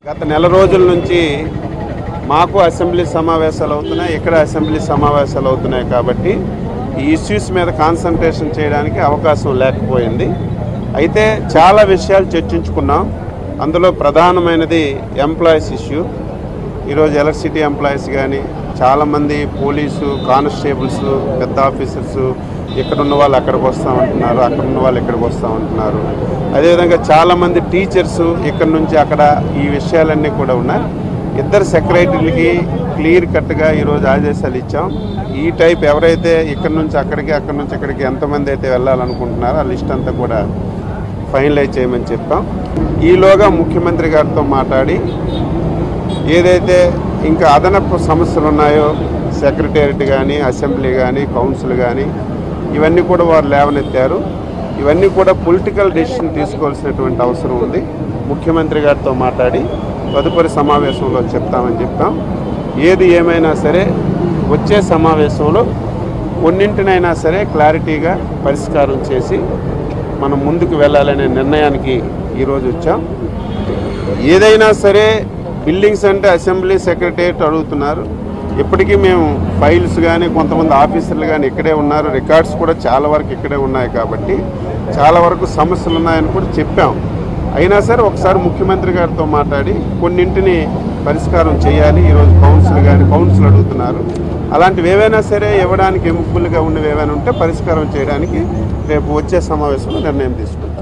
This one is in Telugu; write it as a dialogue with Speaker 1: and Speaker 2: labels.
Speaker 1: గత నెల రోజుల నుంచి మాకు అసెంబ్లీ సమావేశాలు అవుతున్నాయి, ఇక్కడ అసెంబ్లీ సమావేశాలు అవుతున్నాయి కాబట్టి ఈ ఇష్యూస్ మీద కాన్సన్ట్రేషన్ చేయడానికి అవకాశం లేకపోయింది. అయితే చాలా విషయాలు చర్చించుకున్నాం. అందులో ప్రధానమైనది ఎంప్లాయీస్ ఇష్యూ. ఈరోజు ఎలక్ట్రిసిటీ ఎంప్లాయీస్ కానీ చాలామంది పోలీసు కానిస్టేబుల్స్ పెద్ద ఆఫీసర్స్ ఇక్కడున్న వాళ్ళు అక్కడికి వస్తామంటున్నారు, అక్కడున్న వాళ్ళు ఇక్కడికి వస్తామంటున్నారు. అదేవిధంగా చాలామంది టీచర్స్ ఇక్కడ నుంచి అక్కడ ఈ విషయాలన్నీ కూడా ఉన్నాయి. ఇద్దరు సెక్రటరీలకి క్లియర్ కట్గా ఈరోజు ఆదేశాలు ఇచ్చాం. ఈ టైప్ ఎవరైతే ఇక్కడ నుంచి అక్కడికి అక్కడి నుంచి ఇక్కడికి ఎంతమంది అయితే వెళ్ళాలనుకుంటున్నారో ఆ లిస్ట్ అంతా కూడా ఫైనలైజ్ చేయమని చెప్పాం. ఈలోగా ముఖ్యమంత్రి గారితో మాట్లాడి ఏదైతే ఇంకా అదనపు సమస్యలు ఉన్నాయో సెక్రటేరియట్ కానీ అసెంబ్లీ కానీ కౌన్సిల్ కానీ ఇవన్నీ కూడా వారు లేవనెత్తారు. ఇవన్నీ కూడా పొలిటికల్ డెసిషన్ తీసుకోవాల్సినటువంటి అవసరం ఉంది. ముఖ్యమంత్రి గారితో మాట్లాడి తదుపరి సమావేశంలో చెప్తామని చెప్పాం. ఏది ఏమైనా సరే వచ్చే సమావేశంలో కొన్నింటినైనా సరే క్లారిటీగా పరిష్కారం చేసి మనం ముందుకు వెళ్ళాలనే నిర్ణయానికి ఈరోజు వచ్చాం. ఏదైనా సరే బిల్డింగ్స్ అంటే అసెంబ్లీ సెక్రటేరియట్ అడుగుతున్నారు. ఇప్పటికీ మేము ఫైల్స్ కానీ కొంతమంది ఆఫీసర్లు కానీ ఇక్కడే ఉన్నారు, రికార్డ్స్ కూడా చాలా వరకు ఇక్కడే ఉన్నాయి కాబట్టి చాలా వరకు సమస్యలు ఉన్నాయని కూడా చెప్పాం. అయినా సరే ఒకసారి ముఖ్యమంత్రి గారితో మాట్లాడి కొన్నింటిని పరిష్కారం చేయాలి. ఈరోజు కౌన్సిల్ అడుగుతున్నారు. అలాంటివి ఏవైనా సరే ఇవ్వడానికి ఎముకలుగా ఉన్నవి ఏవైనా ఉంటే పరిష్కారం చేయడానికి రేపు వచ్చే సమావేశంలో నిర్ణయం తీసుకుంటాం.